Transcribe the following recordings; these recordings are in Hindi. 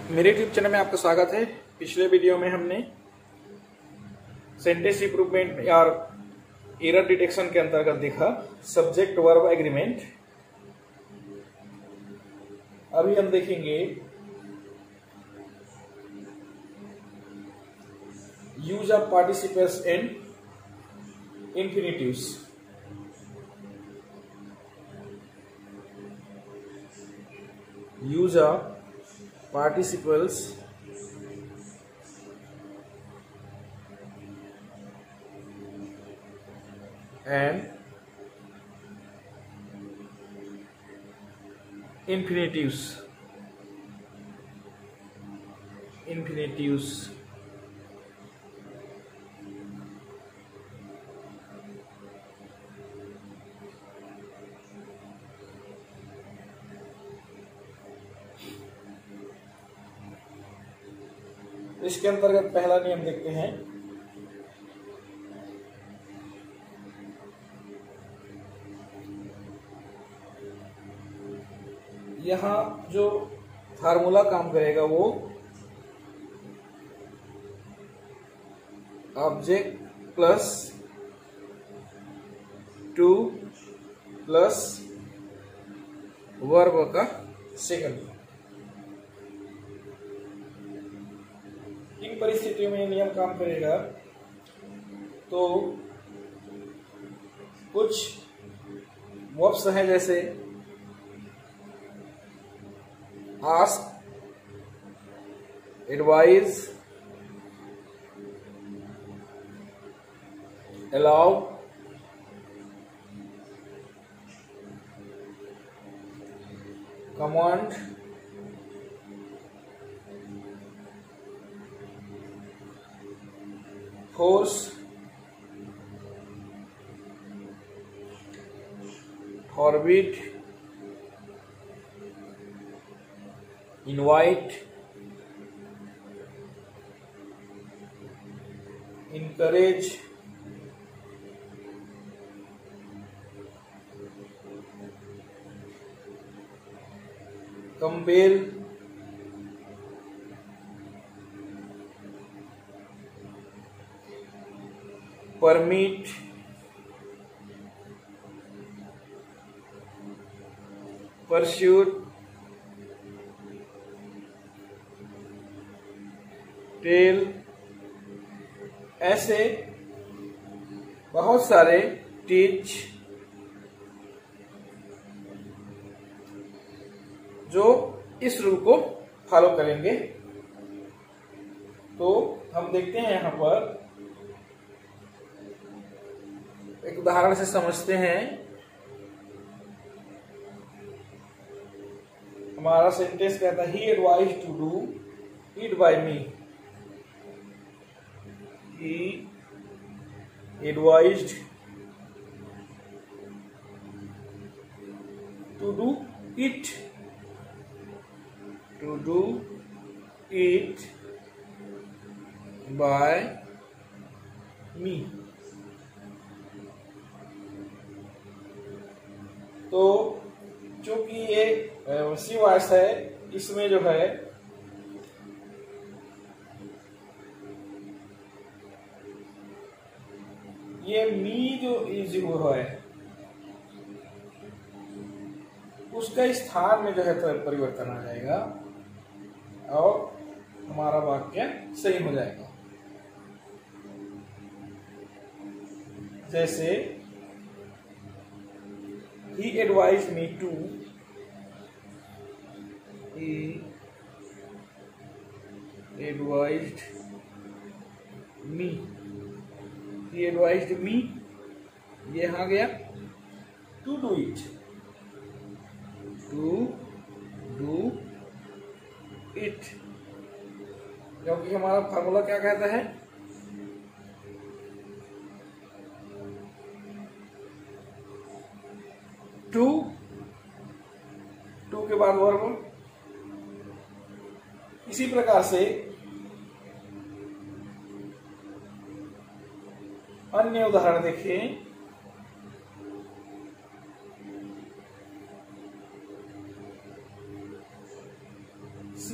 मेरे यूट्यूब चैनल में आपका स्वागत है। पिछले वीडियो में हमने सेंटेंस इंप्रूवमेंट और एरर डिटेक्शन के अंतर्गत देखा सब्जेक्ट वर्ब एग्रीमेंट। अभी हम देखेंगे use of participles and infinitives. Use of participles and infinitives। इसके अंतर्गत पहला नियम देखते हैं। यहां जो फार्मूला काम करेगा वो object plus two plus verb का सेकंड। इन परिस्थितियों में नियम काम करेगा तो कुछ वर्ब्स हैं जैसे ask, advise, allow, command, force, forbid, invite, encourage, compel, permit, pursuit, tell, ऐसे बहुत सारे टीच जो इस रूल को फॉलो करेंगे। तो हम देखते हैं यहां पर एक उदाहरण से समझते हैं। हमारा सेंटेंस कहता है he advised to do it by me. He advised to do it by me. तो चूंकि ये सी वॉइस है, इसमें जो है ये मी जो इज वो है उसका स्थान में जो है तो परिवर्तन आ जाएगा और हमारा वाक्य सही हो जाएगा। जैसे he advised me to, he advised me, he advised me, ये यहाँ गया to do it, क्योंकि हमारा फार्मूला क्या कहता है टू के बाद वर्ब। इसी प्रकार से अन्य उदाहरण देखिए।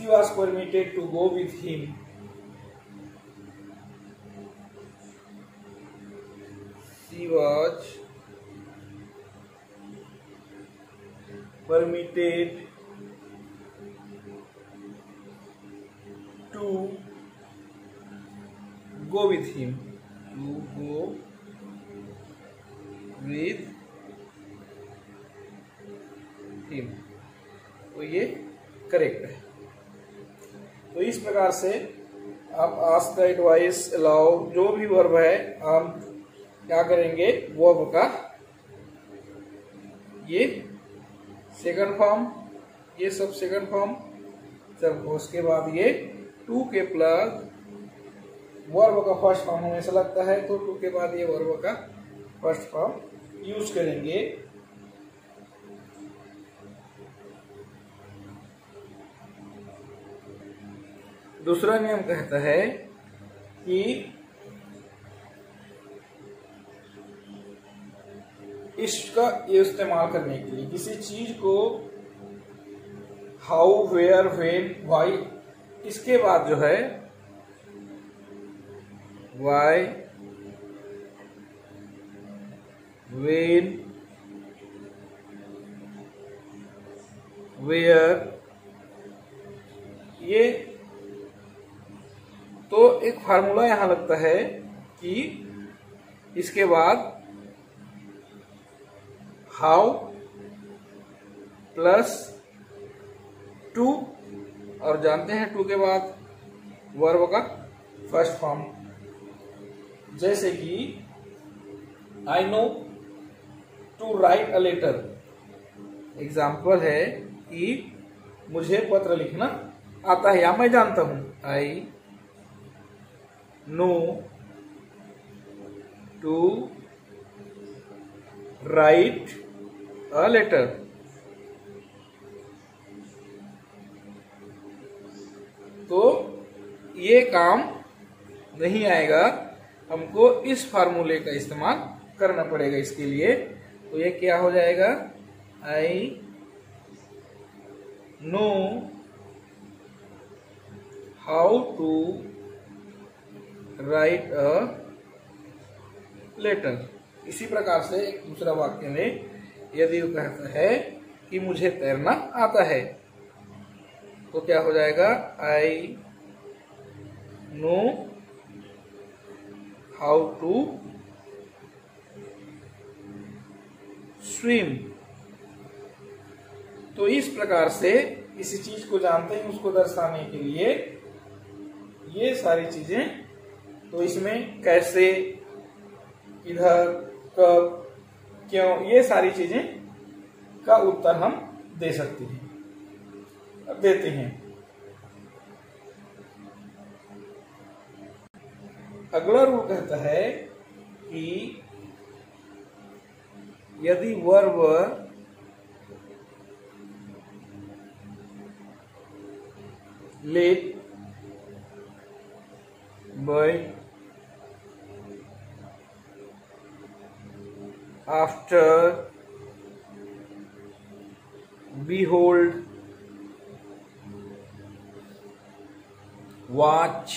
She was permitted to go with him. She was permitted to go with him. To go with him. तो ये करेक्ट है। तो इस प्रकार से आप आस्क, एडवाइस, अलाउ जो भी वर्ब है हम क्या करेंगे, वर्ब का ये सेकंड फॉर्म, ये सब सेकंड फॉर्म, जब उसके बाद ये टू के प्लस वर्ब का फर्स्ट फॉर्म हमेशा लगता है, तो टू के बाद ये वर्ब का फर्स्ट फॉर्म यूज करेंगे। दूसरा नियम कहता है कि इसका ये इस्तेमाल करने के लिए किसी चीज को हाउ, वेयर, व्हेन, व्हाई, इसके बाद जो है व्हाई, व्हेन, वेयर, ये तो एक फार्मूला यहां लगता है कि इसके बाद हाउ प्लस टू, और जानते हैं टू के बाद वर्ब का फर्स्ट फॉर्म, जैसे कि I know to write a letter. Example है कि मुझे पत्र लिखना आता है या मैं जानता हूं। I know to write a letter. तो ये काम नहीं आएगा, हमको इस फार्मूले का इस्तेमाल करना पड़ेगा इसके लिए। तो ये क्या हो जाएगा, I know how to write a letter. इसी प्रकार से एक दूसरा वाक्य में यदि वो कहता है कि मुझे तैरना आता है, तो क्या हो जाएगा, I know how to swim. तो इस प्रकार से किसी चीज को जानते हैं उसको दर्शाने के लिए ये सारी चीजें, तो इसमें कैसे, किधर, कब, क्यों, ये सारी चीजें का उत्तर हम दे सकते हैं, देते हैं। अगला रूल कहता है कि यदि verb let, buy, after, behold, watch,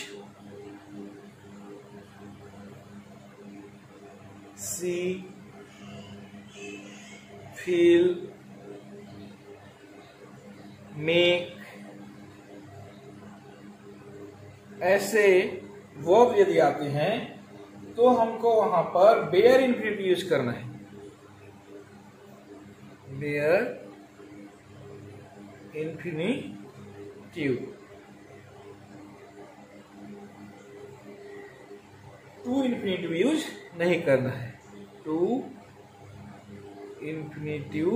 see, feel, make, ऐसे वर्ब यदि आते हैं तो हमको वहां पर बेयर इन्फिनिटिव यूज करना है। Bare infinitive, to infinitive use नहीं करना है। टू इन्फिनिटिव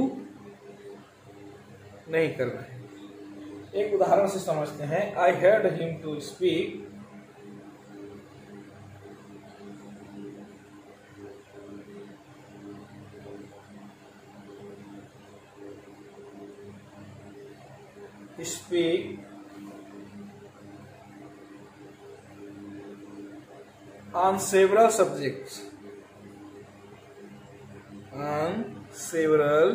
नहीं करना है। एक उदाहरण से समझते हैं। I heard him to speak, speak on several subjects, on several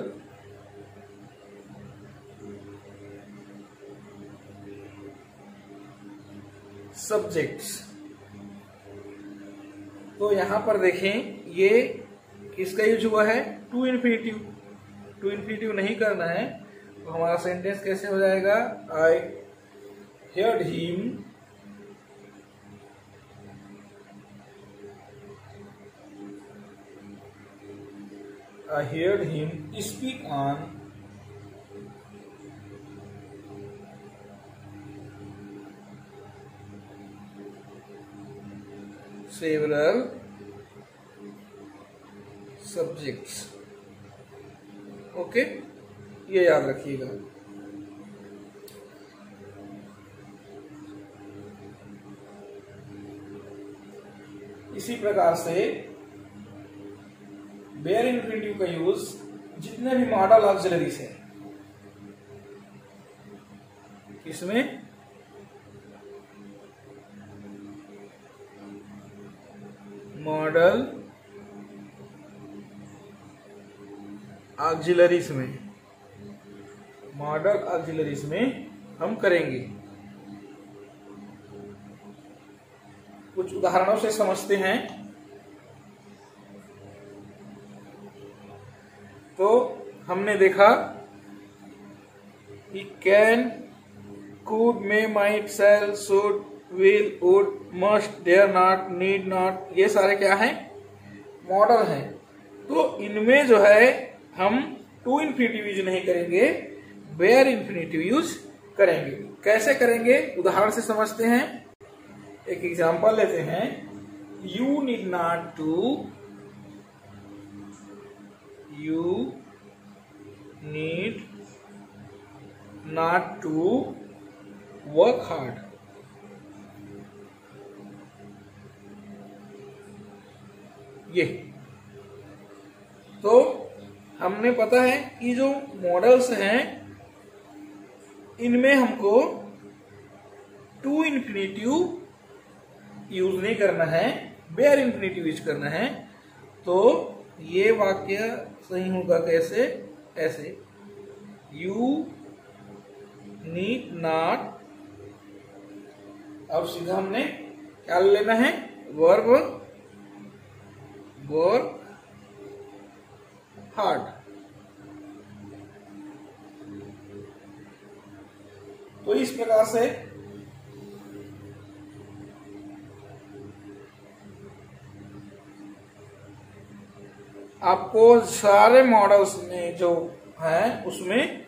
subjects. तो यहां पर देखें ये किसका यूज हुआ है, टू इन्फिनिटिव। टू इन्फिनिटिव नहीं करना है तो हमारा सेंटेंस कैसे हो जाएगा, आई heard him speak on several subjects। Okay, ये याद रखिएगा। इसी प्रकार से बेयर इन्फिनिटिव का यूज जितने भी मॉडल ऑक्सिलरीज है, इसमें मॉडल ऑक्सिलरीज में हम करेंगे। कुछ उदाहरणों से समझते हैं। तो हमने देखा कि can, could, may, might, shall, should, will, would, must, dare not, need not, ये सारे क्या हैं, मॉडल हैं। तो इनमें जो है हम टू इन्फिनिटिव यूज नहीं करेंगे, वेयर इन्फिनिटिव यूज करेंगे। कैसे करेंगे, उदाहरण से समझते हैं। एक एग्जांपल लेते हैं, you need not to work hard. ये तो हमने पता है कि जो मॉडल्स हैं इनमें हमको टू इन्फिनिटिव यूज नहीं करना है, बेयर इन्फिनिटिव यूज करना है। तो ये वाक्य सही होगा कैसे, ऐसे, यू नीड नॉट। अब सीधा हमने क्या लेना है, वर्ब, वर्क हार्ड। तो इस प्रकार से आपको सारे मॉडल्स में जो है उसमें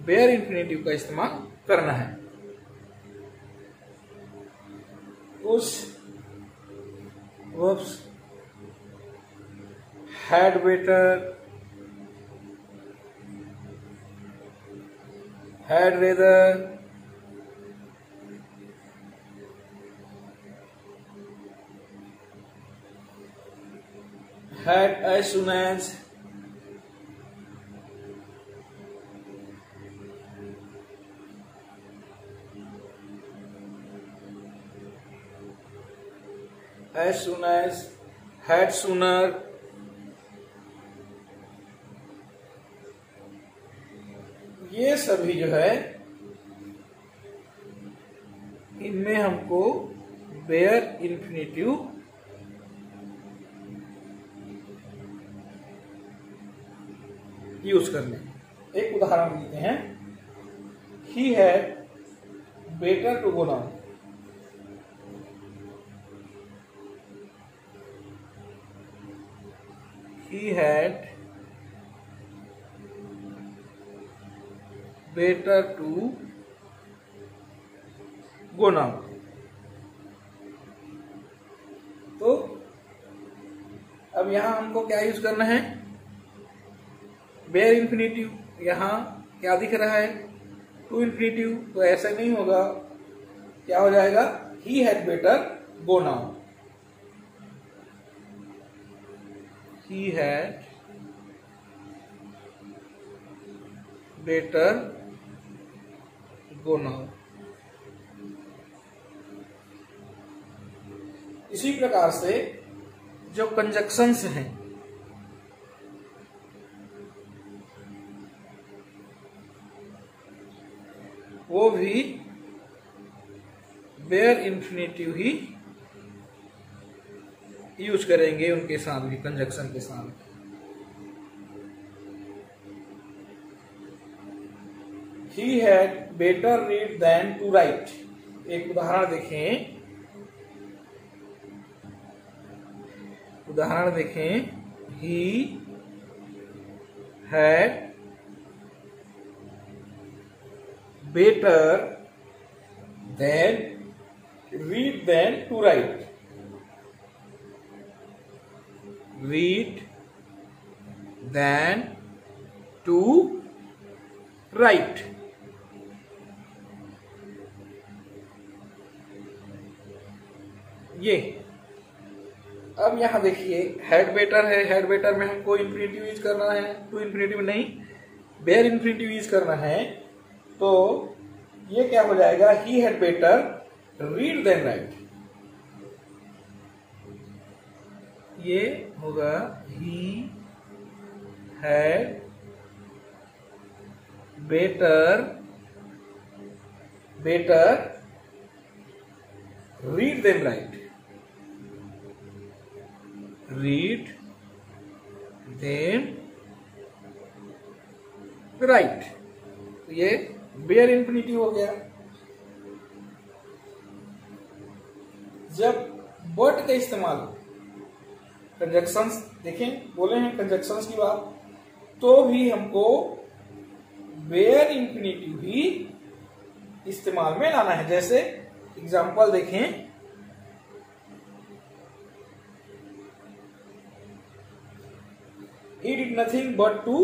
बेयर इन्फिनिटिव का इस्तेमाल करना है। उस verbs had better, had rather, had as soon as, had sooner, ये सभी जो है इनमें हमको बेयर इन्फिनिटिव यूज करने। एक उदाहरण देते हैं, he had better to go down. He had better to go now. तो अब यहां हमको क्या यूज करना है, बेयर इन्फिनिटिव। यहां क्या दिख रहा है, टू इन्फिनिटिव। तो ऐसा नहीं होगा, क्या हो जाएगा, he had better go now. He had better go now. इसी प्रकार से जो कंजक्शंस हैं वो भी बेयर इन्फिनेटिव ही यूज करेंगे उनके साथ भी, कंजक्शन के साथ। He had better read than to write। एक उदाहरण देखें, He had better than read than to write। Read than to write। ये अब यहां देखिए हैड बेटर है, हैड बेटर में हमको इन्फिनेटिव यूज करना है, टू इन्फिनेटिव नहीं बेयर इन्फिनेटिव यूज करना है। तो ये क्या हो जाएगा, he had better read than write. ये होगा he had better read than write. Read than write. तो ये बेयर इन्फिनिटिव हो गया। जब बट का इस्तेमाल कंजक्शंस देखें, बोले हैं कंजक्शंस की बात, तो भी हमको बेयर इन्फिनिटिव ही इस्तेमाल में लाना है। जैसे एग्जांपल देखें, he did nothing but to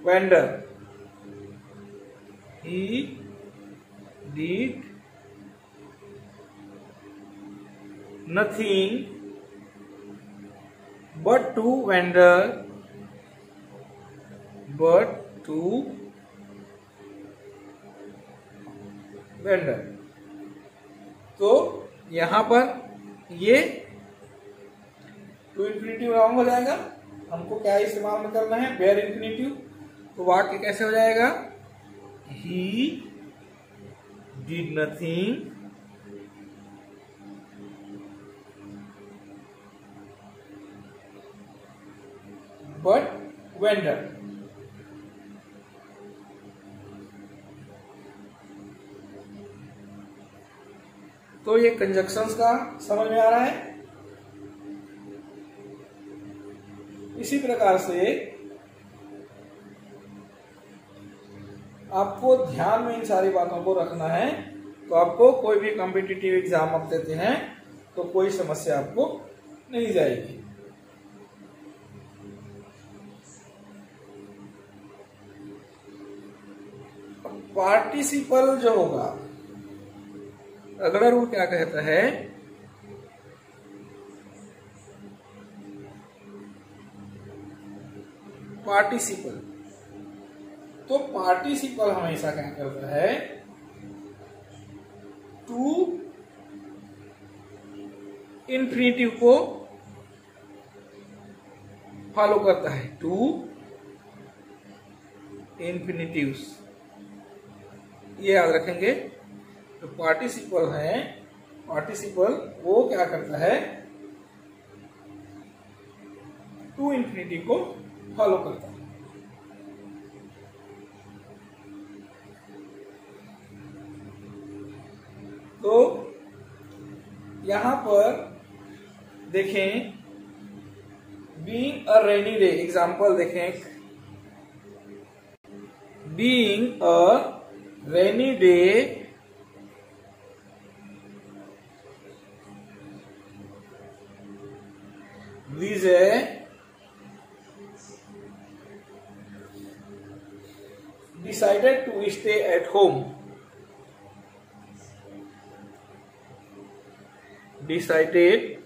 wander। he did nothing but to wander, तो यहां पर ये टू इन्फिनिटिव रॉन्ग हो जाएगा। हमको क्या इस्तेमाल में करना है, बेयर इन्फिनिटिव। तो वाक्य कैसे हो जाएगा, he did nothing but vendor. तो ये कंजक्शंस का समझ में आ रहा है। इसी प्रकार से आपको ध्यान में इन सारी बातों को रखना है। तो आपको कोई भी कॉम्पिटिटिव एग्जाम आप देते हैं तो कोई समस्या आपको नहीं जाएगी। पार्टिसिपल जो होगा, अगला रूल क्या कहता है, पार्टिसिपल। तो पार्टिसिपल हमेशा क्या करता है, टू इन्फिनिटिव को फॉलो करता है। टू इन्फिनिटिव्स, ये याद रखेंगे। तो पार्टिसिपल है, पार्टिसिपल वो क्या करता है, टू इन्फिनिटी को फॉलो करता है। तो यहां पर देखें, being a rainy day, example देखें, being a rainy day Vijay decided to stay at home। Decided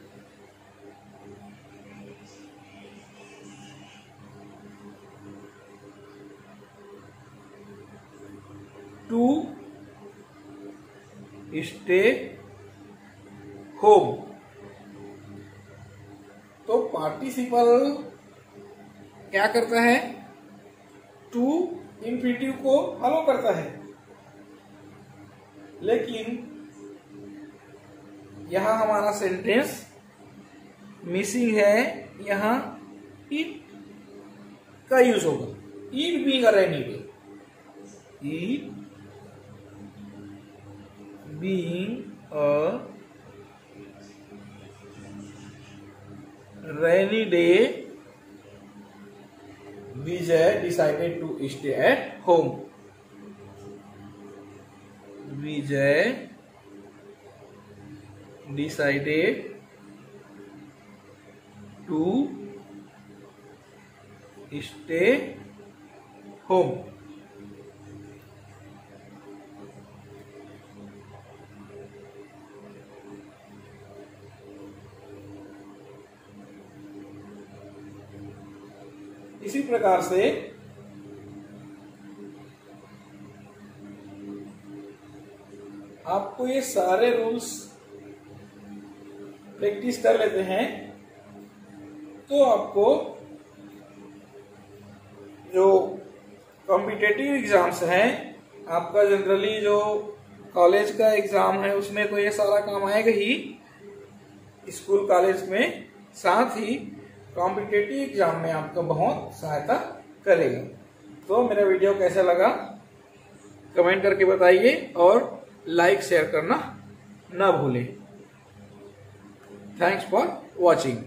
to stay home। तो पार्टिसिपल क्या करता है, टू इन्फिनिटिव को फॉलो करता है। लेकिन यहां हमारा सेंटेंस मिसिंग है, यहां इट का यूज होगा। It being a rainy day, it being a rainy day, Vijay decided to stay at home. Vijay decided to stay home. इसी प्रकार से आपको ये सारे रूल्स प्रैक्टिस कर लेते हैं तो आपको जो कॉम्पिटिटिव एग्जाम्स हैं, आपका जनरली जो कॉलेज का एग्जाम है उसमें तो ये सारा काम आएगा ही, स्कूल कॉलेज में, साथ ही कॉम्पिटिटिव एग्जाम में आपको बहुत सहायता करेगा। तो मेरा वीडियो कैसा लगा कमेंट करके बताइए और लाइक शेयर करना ना भूलें। Thanks for watching.